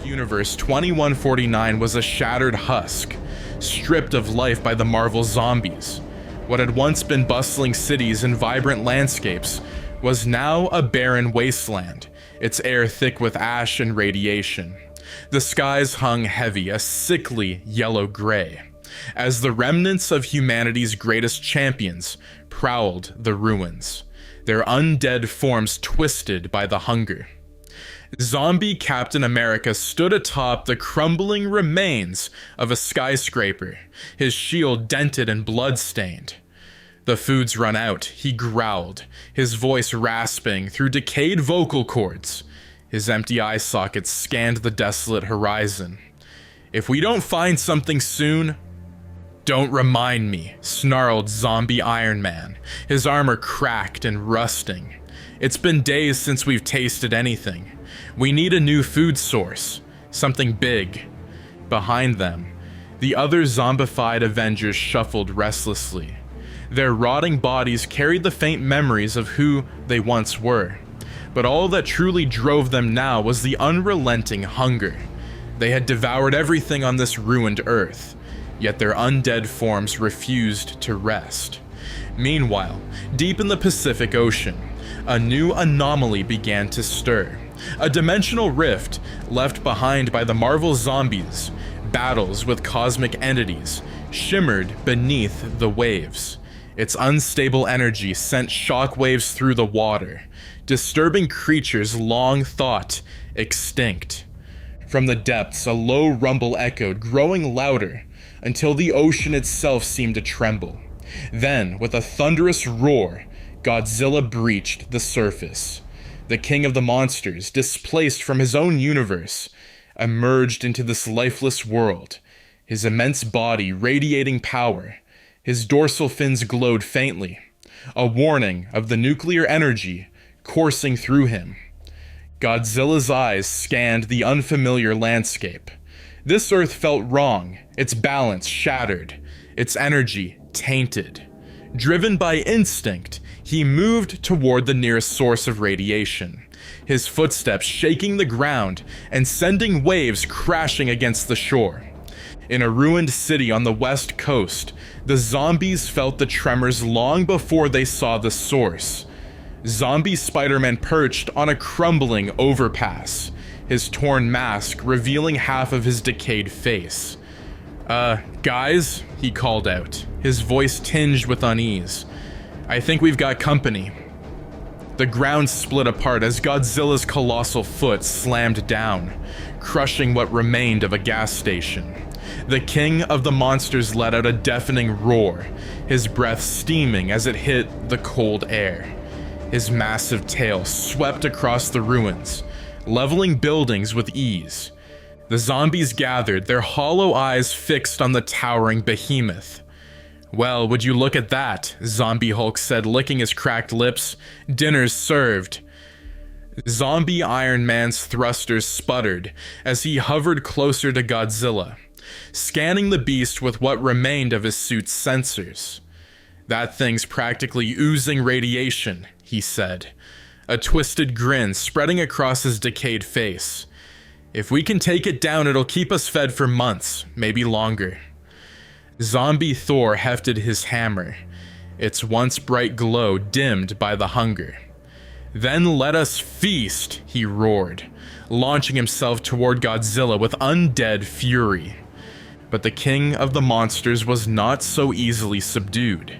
Universe 2149 was a shattered husk, stripped of life by the Marvel zombies. What had once been bustling cities and vibrant landscapes was now a barren wasteland, its air thick with ash and radiation. The skies hung heavy, a sickly yellow-gray, as the remnants of humanity's greatest champions prowled the ruins, their undead forms twisted by the hunger. Zombie Captain America stood atop the crumbling remains of a skyscraper, his shield dented and blood-stained. "The food's run out," he growled, his voice rasping through decayed vocal cords. His empty eye sockets scanned the desolate horizon. "If we don't find something soon..." "Don't remind me," snarled Zombie Iron Man, his armor cracked and rusting. "It's been days since we've tasted anything. We need a new food source, something big." Behind them, the other zombified Avengers shuffled restlessly. Their rotting bodies carried the faint memories of who they once were, but all that truly drove them now was the unrelenting hunger. They had devoured everything on this ruined earth, yet their undead forms refused to rest. Meanwhile, deep in the Pacific Ocean, a new anomaly began to stir. A dimensional rift left behind by the Marvel zombies, battles with cosmic entities, shimmered beneath the waves. Its unstable energy sent shockwaves through the water, disturbing creatures long thought extinct. From the depths, a low rumble echoed, growing louder, until the ocean itself seemed to tremble. Then, with a thunderous roar, Godzilla breached the surface. The king of the monsters, displaced from his own universe, emerged into this lifeless world, his immense body radiating power. His dorsal fins glowed faintly, a warning of the nuclear energy coursing through him. Godzilla's eyes scanned the unfamiliar landscape. This Earth felt wrong, its balance shattered, its energy tainted. Driven by instinct, he moved toward the nearest source of radiation, his footsteps shaking the ground and sending waves crashing against the shore. In a ruined city on the west coast, the zombies felt the tremors long before they saw the source. Zombie Spider-Man perched on a crumbling overpass, his torn mask revealing half of his decayed face. Guys," he called out, his voice tinged with unease. "I think we've got company." The ground split apart as Godzilla's colossal foot slammed down, crushing what remained of a gas station. The king of the monsters let out a deafening roar, his breath steaming as it hit the cold air. His massive tail swept across the ruins, leveling buildings with ease. The zombies gathered, their hollow eyes fixed on the towering behemoth. "Well, would you look at that," Zombie Hulk said, licking his cracked lips. "Dinner's served." Zombie Iron Man's thrusters sputtered as he hovered closer to Godzilla, scanning the beast with what remained of his suit's sensors. "That thing's practically oozing radiation," he said, a twisted grin spreading across his decayed face. "If we can take it down, it'll keep us fed for months, maybe longer." Zombie Thor hefted his hammer, its once bright glow dimmed by the hunger. "Then let us feast," he roared, launching himself toward Godzilla with undead fury. But the king of the monsters was not so easily subdued.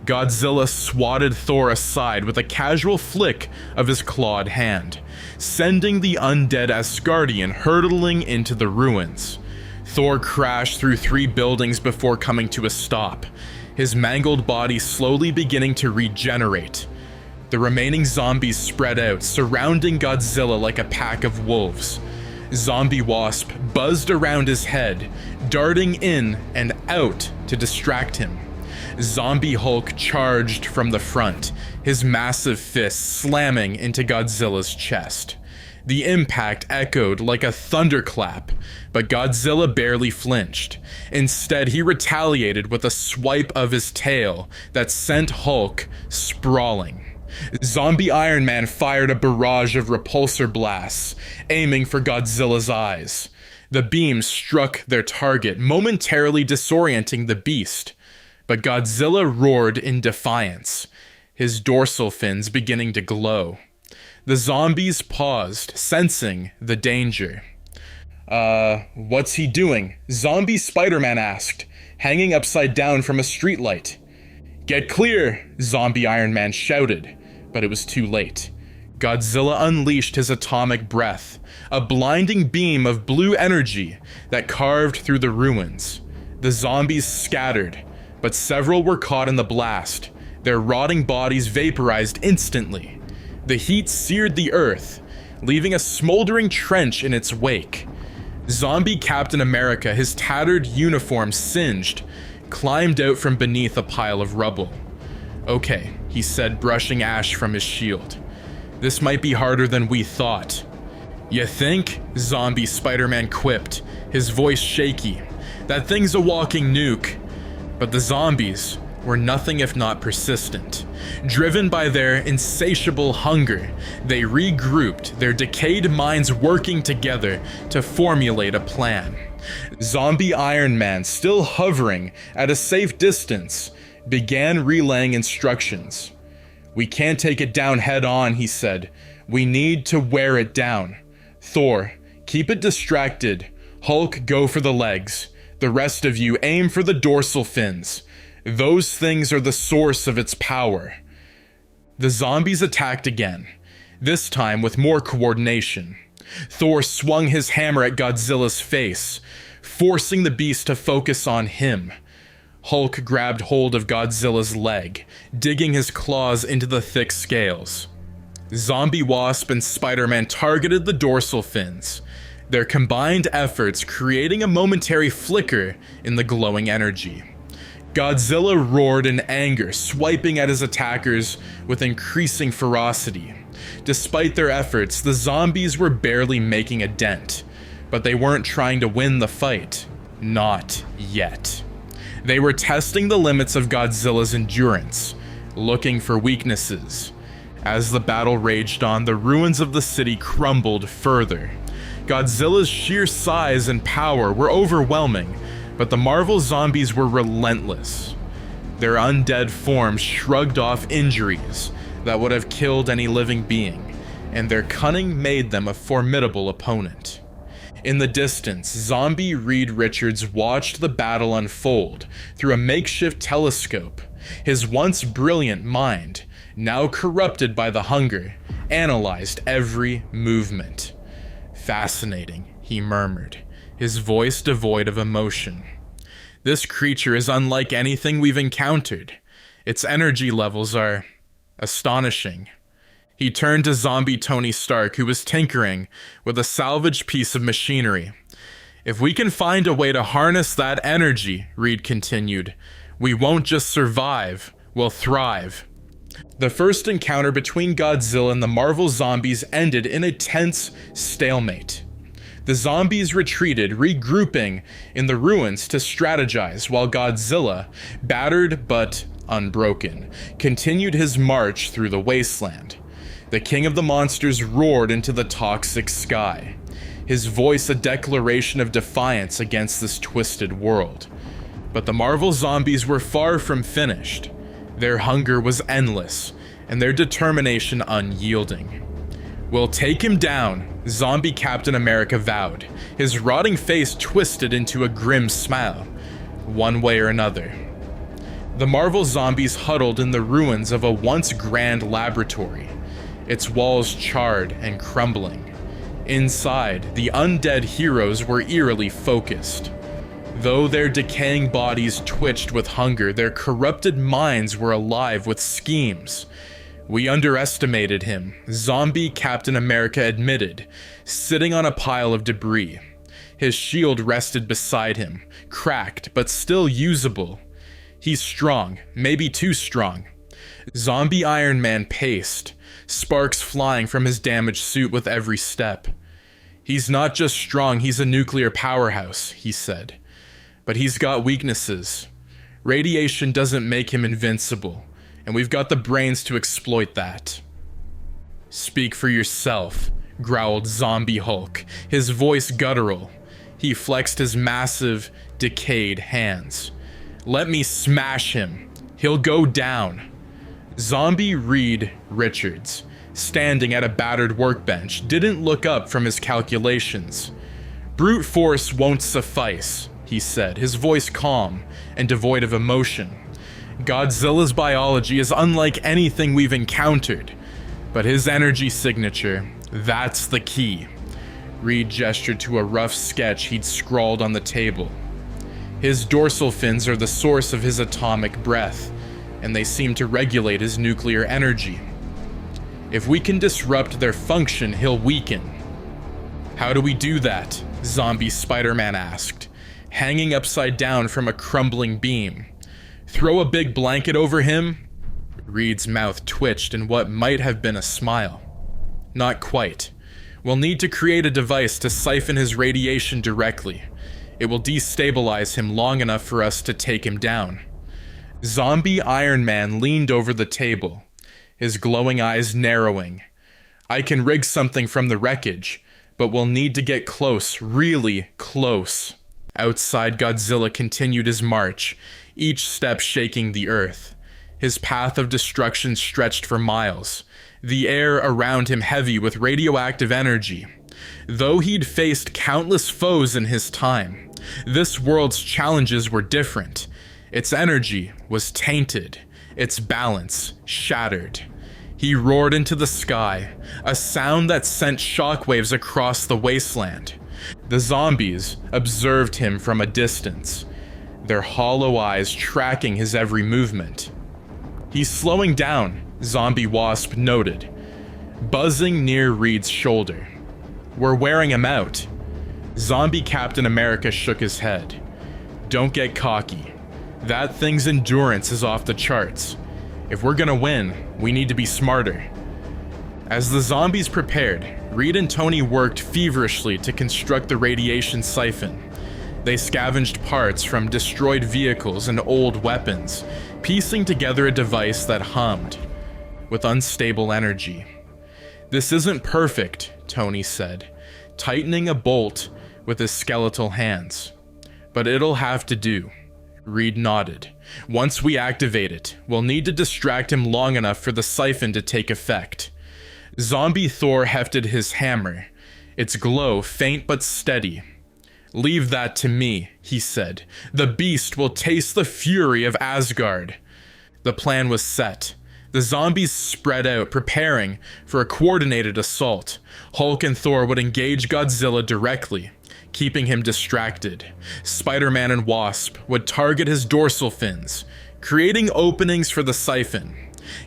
Godzilla swatted Thor aside with a casual flick of his clawed hand, sending the undead Asgardian hurtling into the ruins. Thor crashed through 3 buildings before coming to a stop, his mangled body slowly beginning to regenerate. The remaining zombies spread out, surrounding Godzilla like a pack of wolves. Zombie Wasp buzzed around his head, darting in and out to distract him. Zombie Hulk charged from the front, his massive fists slamming into Godzilla's chest. The impact echoed like a thunderclap, but Godzilla barely flinched. Instead, he retaliated with a swipe of his tail that sent Hulk sprawling. Zombie Iron Man fired a barrage of repulsor blasts, aiming for Godzilla's eyes. The beams struck their target, momentarily disorienting the beast. But Godzilla roared in defiance, his dorsal fins beginning to glow. The zombies paused, sensing the danger. What's he doing?" Zombie Spider-Man asked, hanging upside down from a streetlight. "Get clear," Zombie Iron Man shouted, but it was too late. Godzilla unleashed his atomic breath, a blinding beam of blue energy that carved through the ruins. The zombies scattered, but several were caught in the blast, their rotting bodies vaporized instantly. The heat seared the earth, leaving a smoldering trench in its wake. Zombie Captain America, his tattered uniform singed, climbed out from beneath a pile of rubble. "Okay," he said, brushing ash from his shield. "This might be harder than we thought." "You think?" Zombie Spider-Man quipped, his voice shaky. "That thing's a walking nuke." But the zombies were nothing if not persistent. Driven by their insatiable hunger, they regrouped, their decayed minds working together to formulate a plan. Zombie Iron Man, still hovering at a safe distance, began relaying instructions. "We can't take it down head on," he said. "We need to wear it down. Thor, keep it distracted. Hulk, go for the legs. The rest of you aim for the dorsal fins. Those things are the source of its power." The zombies attacked again, this time with more coordination. Thor swung his hammer at Godzilla's face, forcing the beast to focus on him. Hulk grabbed hold of Godzilla's leg, digging his claws into the thick scales. Zombie Wasp and Spider-Man targeted the dorsal fins, their combined efforts creating a momentary flicker in the glowing energy. Godzilla roared in anger, swiping at his attackers with increasing ferocity. Despite their efforts, the zombies were barely making a dent, but they weren't trying to win the fight. Not yet. They were testing the limits of Godzilla's endurance, looking for weaknesses. As the battle raged on, the ruins of the city crumbled further. Godzilla's sheer size and power were overwhelming, but the Marvel zombies were relentless. Their undead forms shrugged off injuries that would have killed any living being, and their cunning made them a formidable opponent. In the distance, zombie Reed Richards watched the battle unfold through a makeshift telescope. His once brilliant mind, now corrupted by the hunger, analyzed every movement. "Fascinating," he murmured, his voice devoid of emotion. "This creature is unlike anything we've encountered. Its energy levels are astonishing." He turned to zombie Tony Stark, who was tinkering with a salvaged piece of machinery. "If we can find a way to harness that energy," Reed continued, "we won't just survive, we'll thrive." The first encounter between Godzilla and the Marvel zombies ended in a tense stalemate. The zombies retreated, regrouping in the ruins to strategize, while Godzilla, battered but unbroken, continued his march through the wasteland. The king of the monsters roared into the toxic sky, his voice a declaration of defiance against this twisted world. But the Marvel zombies were far from finished. Their hunger was endless, and their determination unyielding. "We'll take him down," Zombie Captain America vowed, his rotting face twisted into a grim smile, one way or another. The Marvel zombies huddled in the ruins of a once grand laboratory, its walls charred and crumbling. Inside, the undead heroes were eerily focused. Though their decaying bodies twitched with hunger, their corrupted minds were alive with schemes. "We underestimated him," Zombie Captain America admitted, sitting on a pile of debris. His shield rested beside him, cracked but still usable. "He's strong, maybe too strong." Zombie Iron Man paced, sparks flying from his damaged suit with every step. "He's not just strong, he's a nuclear powerhouse," he said. "But he's got weaknesses. Radiation doesn't make him invincible. and we've got the brains to exploit that. Speak for yourself, growled Zombie Hulk, his voice guttural. He flexed his massive, decayed hands. Let me smash him. He'll go down. Zombie Reed Richards, standing at a battered workbench, didn't look up from his calculations. Brute force won't suffice, he said, his voice calm and devoid of emotion. Godzilla's biology is unlike anything we've encountered, but his energy signature, that's the key. Reed gestured to a rough sketch he'd scrawled on the table. His dorsal fins are the source of his atomic breath, and they seem to regulate his nuclear energy. If we can disrupt their function, he'll weaken. How do we do that? Zombie Spider-Man asked, hanging upside down from a crumbling beam. Throw a big blanket over him? Reed's mouth twitched in what might have been a smile. Not quite. We'll need to create a device to siphon his radiation directly. It will destabilize him long enough for us to take him down. Zombie Iron Man leaned over the table, his glowing eyes narrowing. I can rig something from the wreckage, but we'll need to get close, really close. Outside, Godzilla continued his march, each step shaking the earth. His path of destruction stretched for miles, the air around him heavy with radioactive energy. Though he'd faced countless foes in his time, this world's challenges were different. Its energy was tainted, its balance shattered. He roared into the sky, a sound that sent shockwaves across the wasteland. The zombies observed him from a distance, their hollow eyes tracking his every movement. He's slowing down, Zombie Wasp noted, buzzing near Reed's shoulder. We're wearing him out. Zombie Captain America shook his head. Don't get cocky. That thing's endurance is off the charts. If we're gonna win, we need to be smarter. As the zombies prepared, Reed and Tony worked feverishly to construct the radiation siphon. They scavenged parts from destroyed vehicles and old weapons, piecing together a device that hummed with unstable energy. This isn't perfect, Tony said, tightening a bolt with his skeletal hands. But it'll have to do. Reed nodded. Once we activate it, we'll need to distract him long enough for the siphon to take effect. Zombie Thor hefted his hammer, its glow faint but steady. Leave that to me, he said. The beast will taste the fury of Asgard. The plan was set. The zombies spread out, preparing for a coordinated assault. Hulk and Thor would engage Godzilla directly, keeping him distracted. Spider-Man and Wasp would target his dorsal fins, creating openings for the siphon.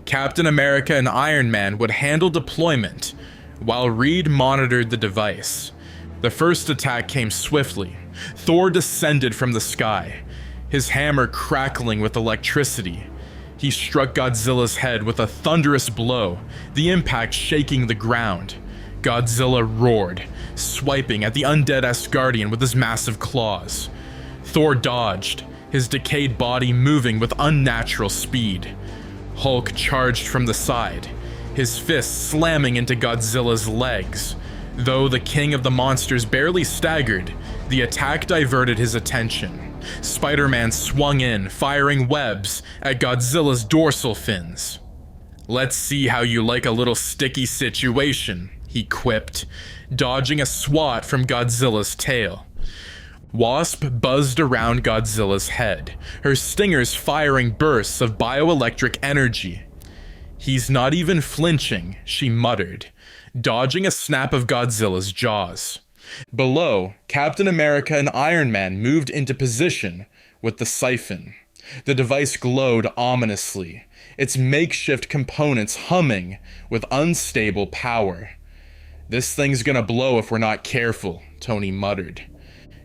Captain America and Iron Man would handle deployment, while Reed monitored the device. The first attack came swiftly. Thor descended from the sky, his hammer crackling with electricity. He struck Godzilla's head with a thunderous blow, the impact shaking the ground. Godzilla roared, swiping at the undead Asgardian with his massive claws. Thor dodged, his decayed body moving with unnatural speed. Hulk charged from the side, his fists slamming into Godzilla's legs. Though the king of the monsters barely staggered, the attack diverted his attention. Spider-Man swung in, firing webs at Godzilla's dorsal fins. Let's see how you like a little sticky situation, he quipped, dodging a swat from Godzilla's tail. Wasp buzzed around Godzilla's head, her stingers firing bursts of bioelectric energy. He's not even flinching, she muttered, dodging a snap of Godzilla's jaws. Below, Captain America and Iron Man moved into position with the siphon. The device glowed ominously, its makeshift components humming with unstable power. This thing's gonna blow if we're not careful, Tony muttered.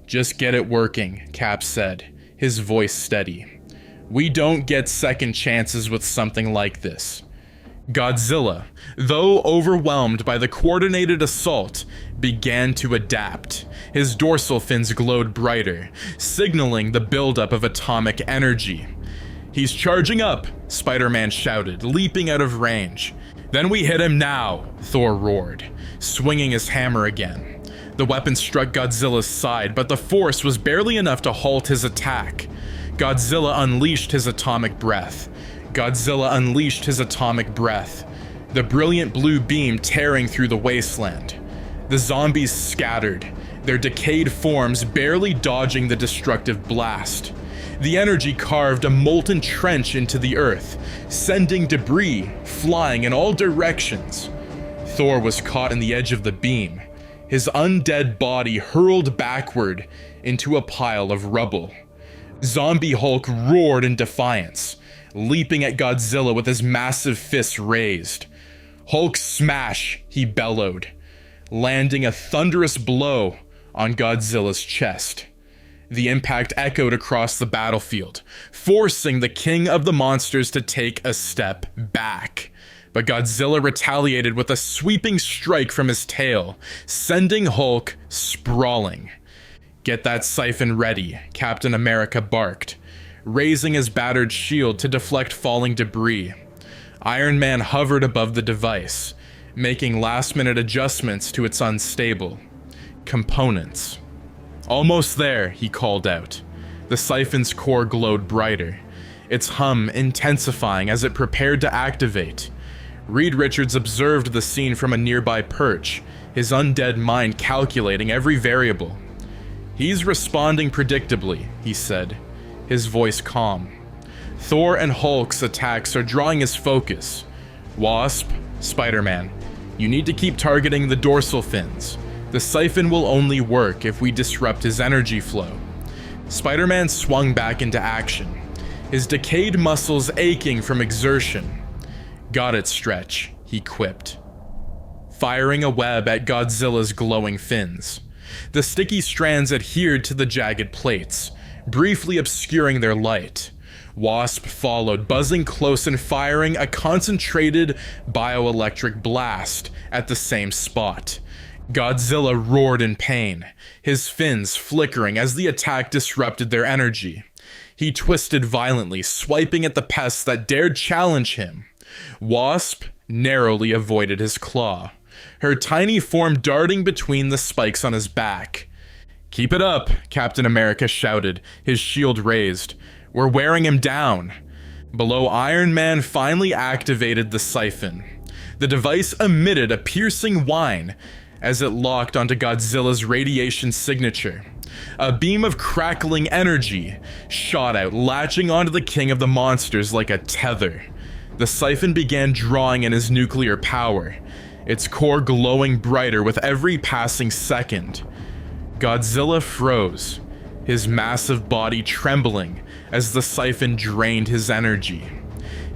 Just get it working, Cap said, his voice steady. We don't get second chances with something like this. Godzilla, though overwhelmed by the coordinated assault, began to adapt. His dorsal fins glowed brighter, signaling the buildup of atomic energy. "He's charging up," Spider-Man shouted, leaping out of range. "Then we hit him now," Thor roared, swinging his hammer again. The weapon struck Godzilla's side, but the force was barely enough to halt his attack. Godzilla unleashed his atomic breath. Godzilla unleashed his atomic breath. The brilliant blue beam tearing through the wasteland. The zombies scattered, their decayed forms barely dodging the destructive blast. The energy carved a molten trench into the earth, sending debris flying in all directions. Thor was caught in the edge of the beam, his undead body hurled backward into a pile of rubble. Zombie Hulk roared in defiance, leaping at Godzilla with his massive fists raised. "Hulk smash," he bellowed, landing a thunderous blow on Godzilla's chest. The impact echoed across the battlefield, forcing the king of the monsters to take a step back. But Godzilla retaliated with a sweeping strike from his tail, sending Hulk sprawling. "Get that siphon ready," Captain America barked, raising his battered shield to deflect falling debris. Iron Man hovered above the device, making last-minute adjustments to its unstable components. "Almost there," he called out. The siphon's core glowed brighter, its hum intensifying as it prepared to activate. Reed Richards observed the scene from a nearby perch, his undead mind calculating every variable. "He's responding predictably," he said, his voice calm. "Thor and Hulk's attacks are drawing his focus. Wasp, Spider-Man, you need to keep targeting the dorsal fins. The siphon will only work if we disrupt his energy flow." Spider-Man swung back into action, his decayed muscles aching from exertion. "Got it, Stretch," he quipped, firing a web at Godzilla's glowing fins. The sticky strands adhered to the jagged plates, briefly obscuring their light. Wasp followed, buzzing close and firing a concentrated bioelectric blast at the same spot. Godzilla roared in pain, his fins flickering as the attack disrupted their energy. He twisted violently, swiping at the pests that dared challenge him. Wasp narrowly avoided his claw, her tiny form darting between the spikes on his back. "Keep it up," Captain America shouted, his shield raised. "We're wearing him down." Below, Iron Man finally activated the siphon. The device emitted a piercing whine as it locked onto Godzilla's radiation signature. A beam of crackling energy shot out, latching onto the king of the monsters like a tether. The siphon began drawing in his nuclear power, its core glowing brighter with every passing second. Godzilla froze, his massive body trembling as the siphon drained his energy.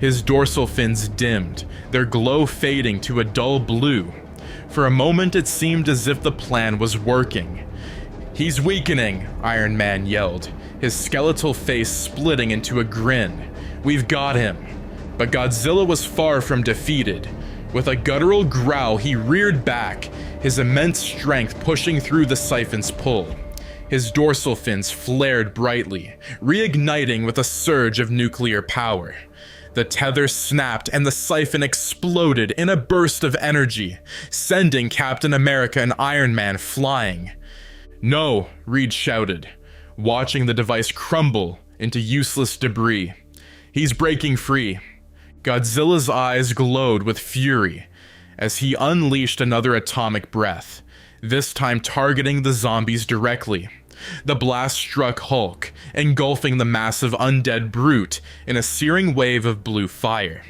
His dorsal fins dimmed, their glow fading to a dull blue. For a moment it seemed as if the plan was working. "He's weakening," Iron Man yelled, his skeletal face splitting into a grin. "We've got him." But Godzilla was far from defeated. With a guttural growl, he reared back, his immense strength pushing through the siphon's pull. His dorsal fins flared brightly, reigniting with a surge of nuclear power. The tether snapped and the siphon exploded in a burst of energy, sending Captain America and Iron Man flying. "No," Reed shouted, watching the device crumble into useless debris. "He's breaking free." Godzilla's eyes glowed with fury as he unleashed another atomic breath, this time targeting the zombies directly. The blast struck Hulk, engulfing the massive undead brute in a searing wave of blue fire.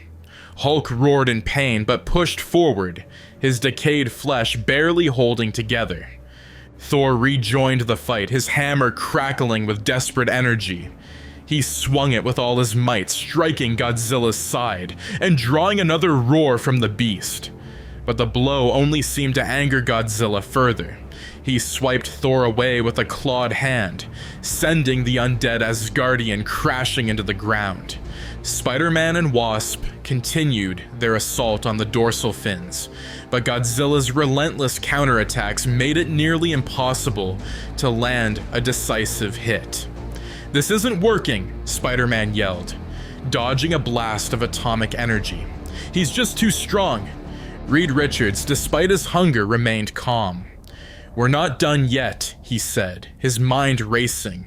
Hulk roared in pain but pushed forward, his decayed flesh barely holding together. Thor rejoined the fight, his hammer crackling with desperate energy. He swung it with all his might, striking Godzilla's side and drawing another roar from the beast. But the blow only seemed to anger Godzilla further. He swiped Thor away with a clawed hand, sending the undead Asgardian crashing into the ground. Spider-Man and Wasp continued their assault on the dorsal fins, but Godzilla's relentless counterattacks made it nearly impossible to land a decisive hit. "This isn't working," Spider-Man yelled, dodging a blast of atomic energy. He's just too strong. Reed Richards, despite his hunger, remained calm. "We're not done yet," he said, his mind racing.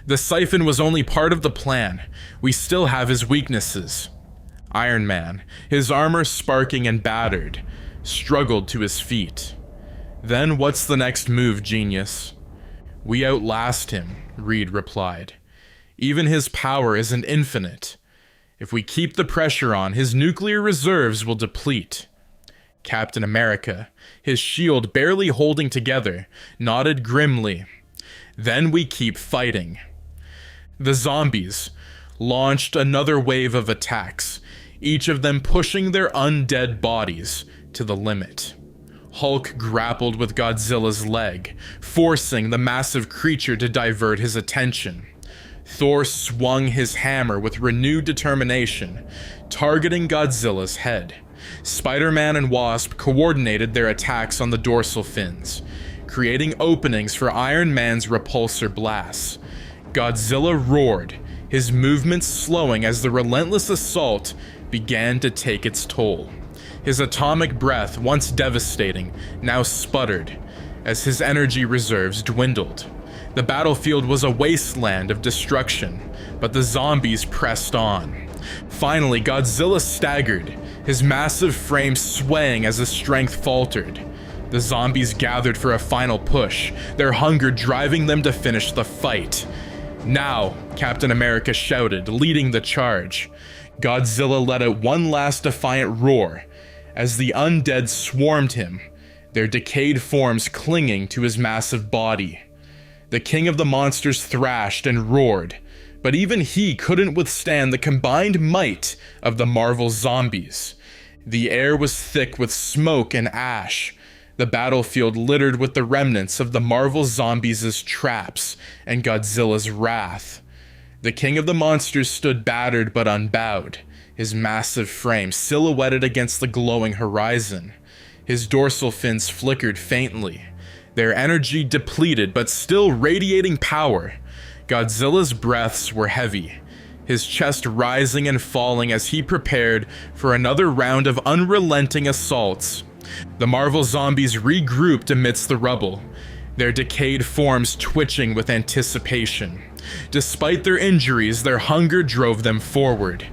"The siphon was only part of the plan. We still have his weaknesses." Iron Man, his armor sparking and battered, struggled to his feet. "Then what's the next move, genius?" "We outlast him," Reed replied. "Even his power isn't infinite. If we keep the pressure on, his nuclear reserves will deplete." Captain America, his shield barely holding together, nodded grimly. "Then we keep fighting." The zombies launched another wave of attacks, each of them pushing their undead bodies to the limit. Hulk grappled with Godzilla's leg, forcing the massive creature to divert his attention. Thor swung his hammer with renewed determination, targeting Godzilla's head. Spider-Man and Wasp coordinated their attacks on the dorsal fins, creating openings for Iron Man's repulsor blasts. Godzilla roared, his movements slowing as the relentless assault began to take its toll. His atomic breath, once devastating, now sputtered as his energy reserves dwindled. The battlefield was a wasteland of destruction, but the zombies pressed on. Finally, Godzilla staggered, his massive frame swaying as his strength faltered. The zombies gathered for a final push, their hunger driving them to finish the fight. "Now," Captain America shouted, leading the charge. Godzilla let out one last defiant roar as the undead swarmed him, their decayed forms clinging to his massive body. The king of the monsters thrashed and roared, but even he couldn't withstand the combined might of the Marvel zombies. The air was thick with smoke and ash, the battlefield littered with the remnants of the Marvel zombies' traps and Godzilla's wrath. The king of the monsters stood battered but unbowed, his massive frame silhouetted against the glowing horizon. His dorsal fins flickered faintly, their energy depleted but still radiating power. Godzilla's breaths were heavy, his chest rising and falling as he prepared for another round of unrelenting assaults. The Marvel zombies regrouped amidst the rubble, their decayed forms twitching with anticipation. Despite their injuries, their hunger drove them forward.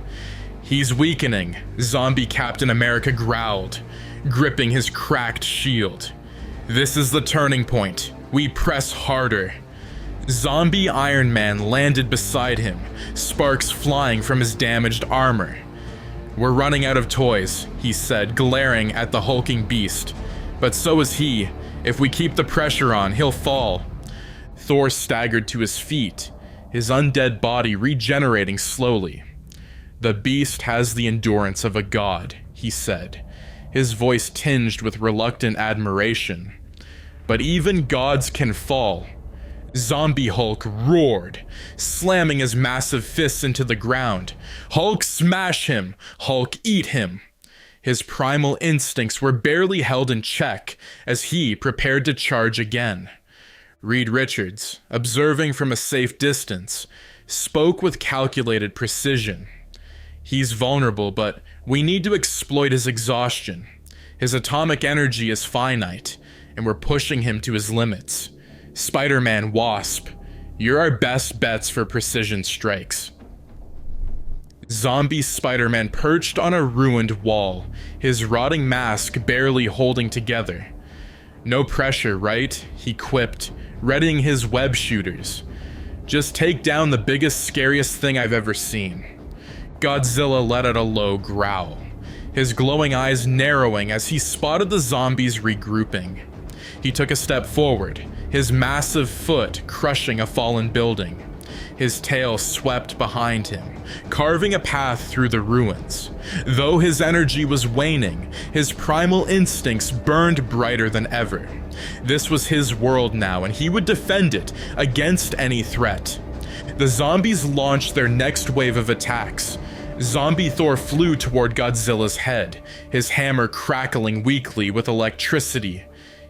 "He's weakening," Zombie Captain America growled, gripping his cracked shield. "This is the turning point. We press harder." Zombie Iron Man landed beside him, sparks flying from his damaged armor. "We're running out of toys," he said, glaring at the hulking beast. "But so is he. If we keep the pressure on, he'll fall." Thor staggered to his feet, his undead body regenerating slowly. "The beast has the endurance of a god," he said, his voice tinged with reluctant admiration. "But even gods can fall." Zombie Hulk roared, slamming his massive fists into the ground. "Hulk smash him! Hulk eat him!" His primal instincts were barely held in check as he prepared to charge again. Reed Richards, observing from a safe distance, spoke with calculated precision. "He's vulnerable, but we need to exploit his exhaustion. His atomic energy is finite, and we're pushing him to his limits. Spider-Man, Wasp, you're our best bets for precision strikes." Zombie Spider-Man perched on a ruined wall, his rotting mask barely holding together. "No pressure, right?" he quipped, readying his web shooters. "Just take down the biggest, scariest thing I've ever seen." Godzilla let out a low growl, his glowing eyes narrowing as he spotted the zombies regrouping. He took a step forward, his massive foot crushing a fallen building. His tail swept behind him, carving a path through the ruins. Though his energy was waning, his primal instincts burned brighter than ever. This was his world now, and he would defend it against any threat. The zombies launched their next wave of attacks. Zombie Thor flew toward Godzilla's head, his hammer crackling weakly with electricity.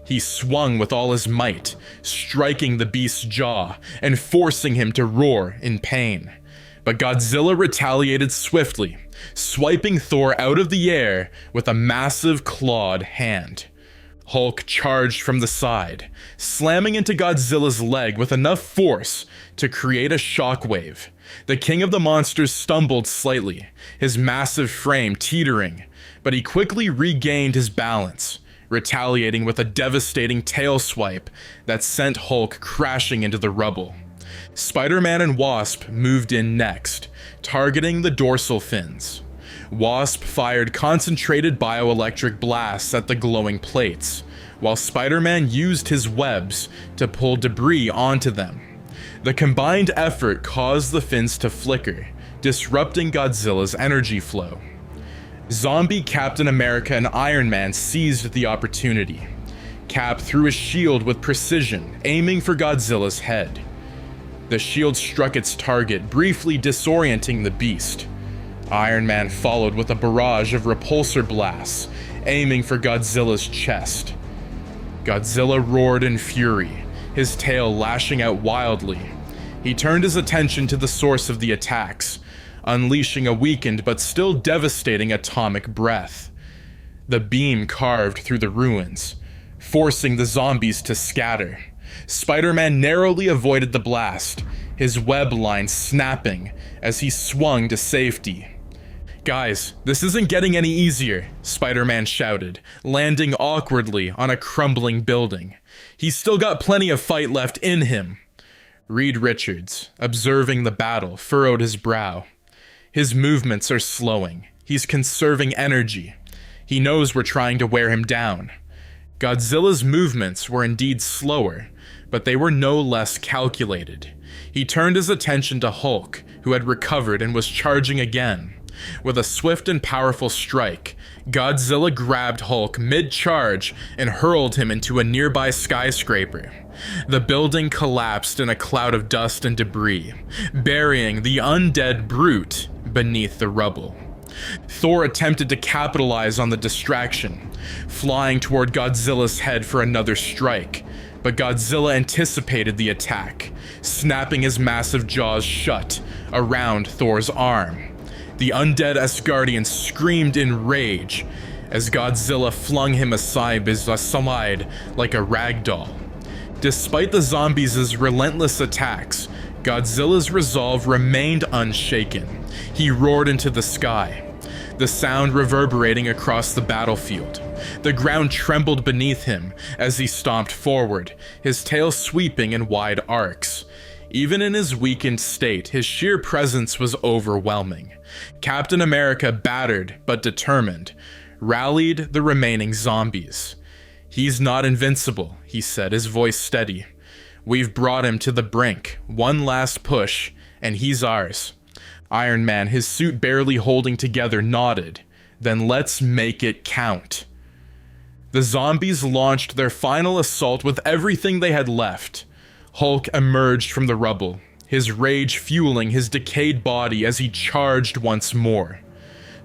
He swung with all his might, striking the beast's jaw and forcing him to roar in pain. But Godzilla retaliated swiftly, swiping Thor out of the air with a massive clawed hand. Hulk charged from the side, slamming into Godzilla's leg with enough force to create a shockwave. The king of the monsters stumbled slightly, his massive frame teetering, but he quickly regained his balance, retaliating with a devastating tail swipe that sent Hulk crashing into the rubble. Spider-Man and Wasp moved in next, targeting the dorsal fins. Wasp fired concentrated bioelectric blasts at the glowing plates, while Spider-Man used his webs to pull debris onto them. The combined effort caused the fins to flicker, disrupting Godzilla's energy flow. Zombie Captain America and Iron Man seized the opportunity. Cap threw a shield with precision, aiming for Godzilla's head. The shield struck its target, briefly disorienting the beast. Iron Man followed with a barrage of repulsor blasts, aiming for Godzilla's chest. Godzilla roared in fury, his tail lashing out wildly. He turned his attention to the source of the attacks, unleashing a weakened but still devastating atomic breath. The beam carved through the ruins, forcing the zombies to scatter. Spider-Man narrowly avoided the blast, his web line snapping as he swung to safety. "Guys, this isn't getting any easier," Spider-Man shouted, landing awkwardly on a crumbling building. "He's still got plenty of fight left in him." Reed Richards, observing the battle, furrowed his brow. His movements are slowing. He's conserving energy. He knows we're trying to wear him down. Godzilla's movements were indeed slower, but they were no less calculated. He turned his attention to Hulk, who had recovered and was charging again. With a swift and powerful strike, Godzilla grabbed Hulk mid-charge and hurled him into a nearby skyscraper. The building collapsed in a cloud of dust and debris, burying the undead brute beneath the rubble. Thor attempted to capitalize on the distraction, flying toward Godzilla's head for another strike, but Godzilla anticipated the attack, snapping his massive jaws shut around Thor's arm. The undead Asgardian screamed in rage as Godzilla flung him aside like a rag doll. Despite the zombies' relentless attacks, Godzilla's resolve remained unshaken. He roared into the sky, the sound reverberating across the battlefield. The ground trembled beneath him as he stomped forward, his tail sweeping in wide arcs. Even in his weakened state, his sheer presence was overwhelming. Captain America, battered but determined, rallied the remaining zombies. "He's not invincible," he said, his voice steady. "We've brought him to the brink. One last push, and he's ours." Iron Man, his suit barely holding together, nodded. "Then let's make it count." The zombies launched their final assault with everything they had left. Hulk emerged from the rubble, his rage fueling his decayed body as he charged once more.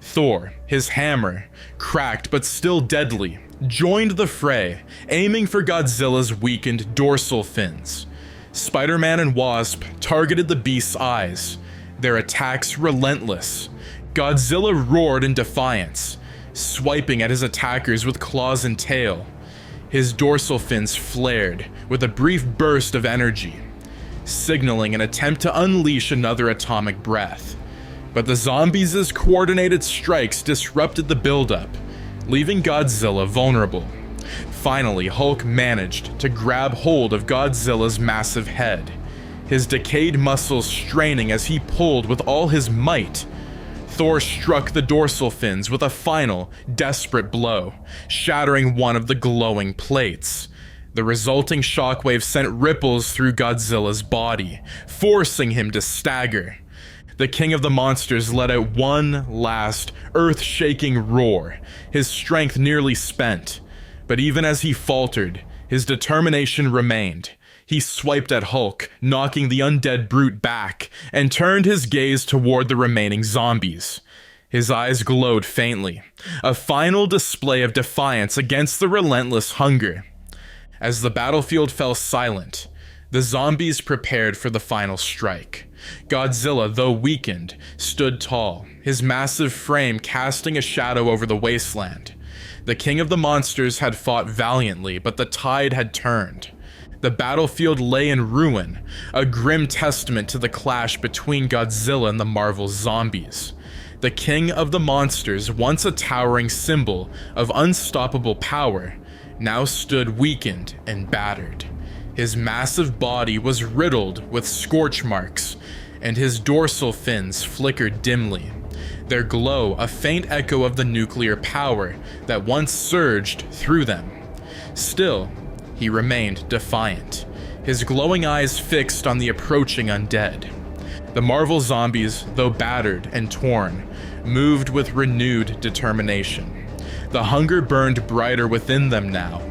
Thor, his hammer, cracked but still deadly, joined the fray, aiming for Godzilla's weakened dorsal fins. Spider-Man and Wasp targeted the beast's eyes, their attacks relentless. Godzilla roared in defiance, swiping at his attackers with claws and tail. His dorsal fins flared with a brief burst of energy, signaling an attempt to unleash another atomic breath. But the zombies' coordinated strikes disrupted the buildup, leaving Godzilla vulnerable. Finally, Hulk managed to grab hold of Godzilla's massive head, his decayed muscles straining as he pulled with all his might. Thor struck the dorsal fins with a final, desperate blow, shattering one of the glowing plates. The resulting shockwave sent ripples through Godzilla's body, forcing him to stagger. The king of the monsters let out one last, earth-shaking roar, his strength nearly spent. But even as he faltered, his determination remained. He swiped at Hulk, knocking the undead brute back, and turned his gaze toward the remaining zombies. His eyes glowed faintly, a final display of defiance against the relentless hunger. As the battlefield fell silent, the zombies prepared for the final strike. Godzilla, though weakened, stood tall, his massive frame casting a shadow over the wasteland. The king of the monsters had fought valiantly, but the tide had turned. The battlefield lay in ruin, a grim testament to the clash between Godzilla and the Marvel zombies. The king of the monsters, once a towering symbol of unstoppable power, now stood weakened and battered. His massive body was riddled with scorch marks, and his dorsal fins flickered dimly, their glow a faint echo of the nuclear power that once surged through them. Still, he remained defiant, his glowing eyes fixed on the approaching undead. The Marvel zombies, though battered and torn, moved with renewed determination. The hunger burned brighter within them now,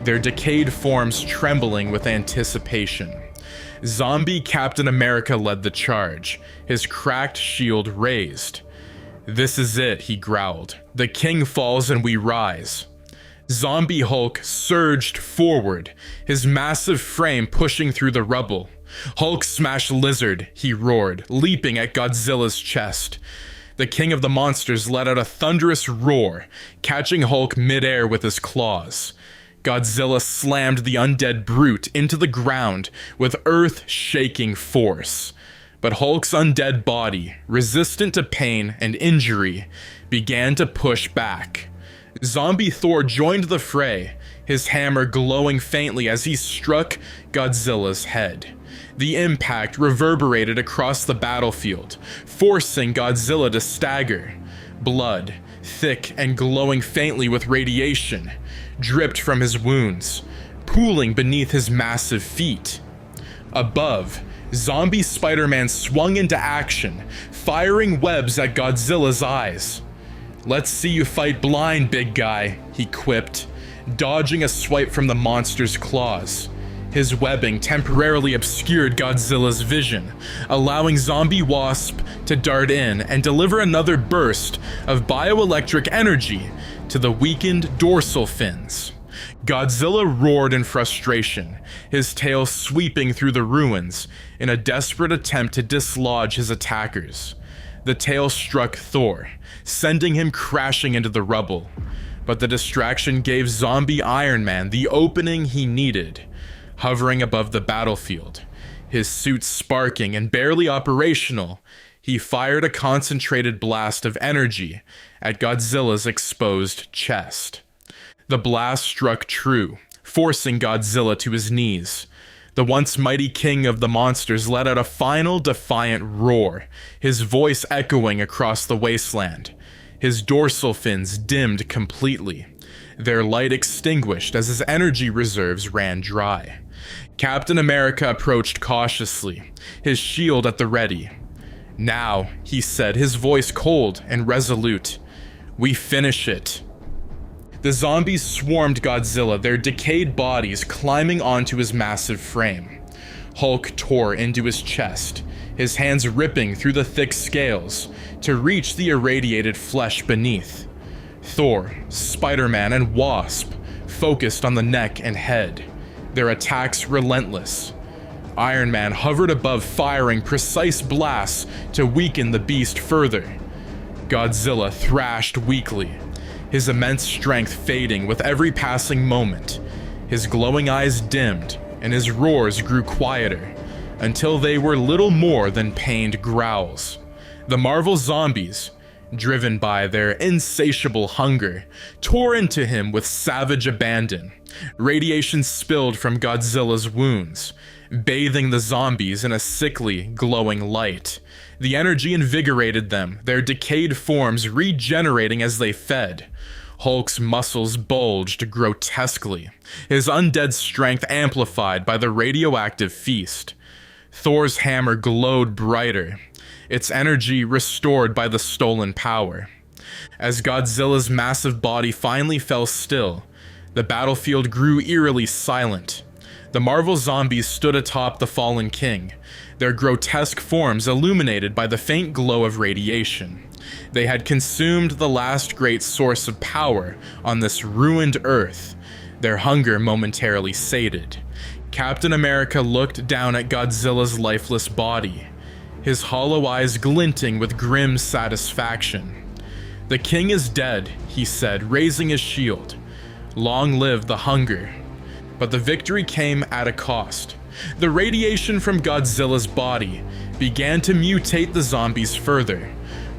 their decayed forms trembling with anticipation. Zombie Captain America led the charge, his cracked shield raised. "This is it," he growled. "The king falls and we rise." Zombie Hulk surged forward, his massive frame pushing through the rubble. "Hulk smash lizard," he roared, leaping at Godzilla's chest. The king of the monsters let out a thunderous roar, catching Hulk midair with his claws. Godzilla slammed the undead brute into the ground with earth-shaking force. But Hulk's undead body, resistant to pain and injury, began to push back. Zombie Thor joined the fray, his hammer glowing faintly as he struck Godzilla's head. The impact reverberated across the battlefield, forcing Godzilla to stagger. Blood, thick and glowing faintly with radiation, dripped from his wounds, pooling beneath his massive feet. Above, Zombie Spider-Man swung into action, firing webs at Godzilla's eyes. "Let's see you fight blind, big guy," he quipped, dodging a swipe from the monster's claws. His webbing temporarily obscured Godzilla's vision, allowing Zombie Wasp to dart in and deliver another burst of bioelectric energy to the weakened dorsal fins. Godzilla roared in frustration, his tail sweeping through the ruins in a desperate attempt to dislodge his attackers. The tail struck Thor, sending him crashing into the rubble. But the distraction gave Zombie Iron Man the opening he needed. Hovering above the battlefield, his suit sparking and barely operational, he fired a concentrated blast of energy at Godzilla's exposed chest. The blast struck true, forcing Godzilla to his knees. The once mighty king of the monsters let out a final defiant roar, his voice echoing across the wasteland. His dorsal fins dimmed completely, their light extinguished as his energy reserves ran dry. Captain America approached cautiously, his shield at the ready. "Now," he said, his voice cold and resolute, "we finish it." The zombies swarmed Godzilla, their decayed bodies climbing onto his massive frame. Hulk tore into his chest, his hands ripping through the thick scales to reach the irradiated flesh beneath. Thor, Spider-Man, and Wasp focused on the neck and head, their attacks relentless. Iron Man hovered above, firing precise blasts to weaken the beast further. Godzilla thrashed weakly, his immense strength fading with every passing moment. His glowing eyes dimmed, and his roars grew quieter, until they were little more than pained growls. The Marvel zombies, driven by their insatiable hunger, tore into him with savage abandon. Radiation spilled from Godzilla's wounds, bathing the zombies in a sickly, glowing light. The energy invigorated them, their decayed forms regenerating as they fed. Hulk's muscles bulged grotesquely, his undead strength amplified by the radioactive feast. Thor's hammer glowed brighter, its energy restored by the stolen power. As Godzilla's massive body finally fell still, the battlefield grew eerily silent. The Marvel zombies stood atop the fallen king, their grotesque forms illuminated by the faint glow of radiation. They had consumed the last great source of power on this ruined Earth, their hunger momentarily sated. Captain America looked down at Godzilla's lifeless body. his hollow eyes glinting with grim satisfaction. "The king is dead," he said, raising his shield. "Long live the hunger." But the victory came at a cost. The radiation from Godzilla's body began to mutate the zombies further,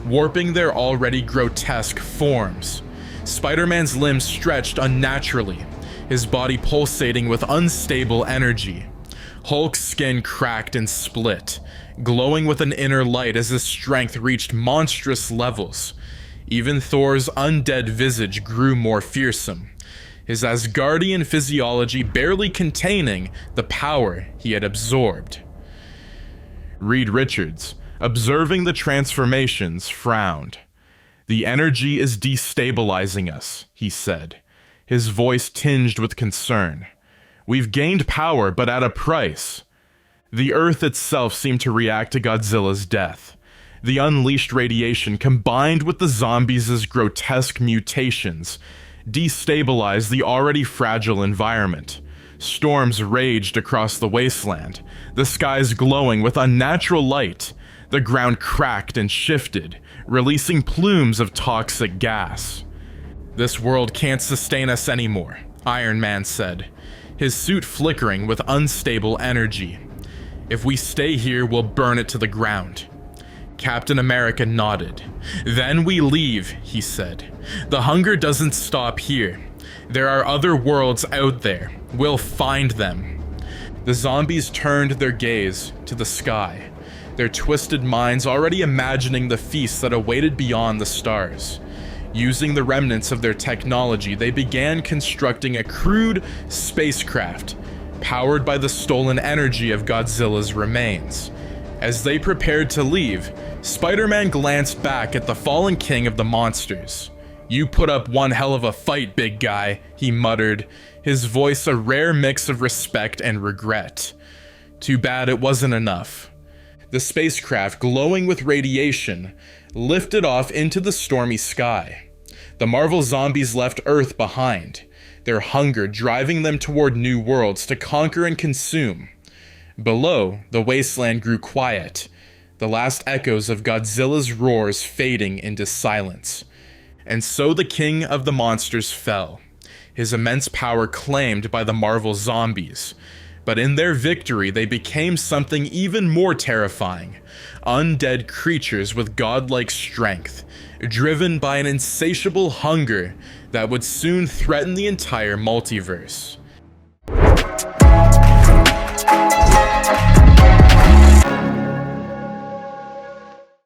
warping their already grotesque forms. Spider-Man's limbs stretched unnaturally, his body pulsating with unstable energy. Hulk's skin cracked and split, glowing with an inner light as his strength reached monstrous levels. Even Thor's undead visage grew more fearsome, his Asgardian physiology barely containing the power he had absorbed. Reed Richards, observing the transformations, frowned. "The energy is destabilizing us," he said, his voice tinged with concern. "We've gained power, but at a price." The Earth itself seemed to react to Godzilla's death. The unleashed radiation, combined with the zombies' grotesque mutations, destabilized the already fragile environment. Storms raged across the wasteland, the skies glowing with unnatural light. The ground cracked and shifted, releasing plumes of toxic gas. "This world can't sustain us anymore," Iron Man said, his suit flickering with unstable energy. "If we stay here, we'll burn it to the ground." Captain America nodded. "Then we leave," he said. "The hunger doesn't stop here. There are other worlds out there. We'll find them." The zombies turned their gaze to the sky, their twisted minds already imagining the feasts that awaited beyond the stars. Using the remnants of their technology, they began constructing a crude spacecraft, powered by the stolen energy of Godzilla's remains. As they prepared to leave, Spider-Man glanced back at the fallen king of the monsters. "You put up one hell of a fight, big guy," he muttered, his voice a rare mix of respect and regret. Too bad it wasn't enough. The spacecraft, glowing with radiation, lifted off into the stormy sky. The Marvel zombies left Earth behind, their hunger driving them toward new worlds to conquer and consume. Below, the wasteland grew quiet, the last echoes of Godzilla's roars fading into silence. And so the king of the monsters fell, his immense power claimed by the Marvel zombies. But in their victory, they became something even more terrifying. Undead creatures with godlike strength, driven by an insatiable hunger that would soon threaten the entire multiverse.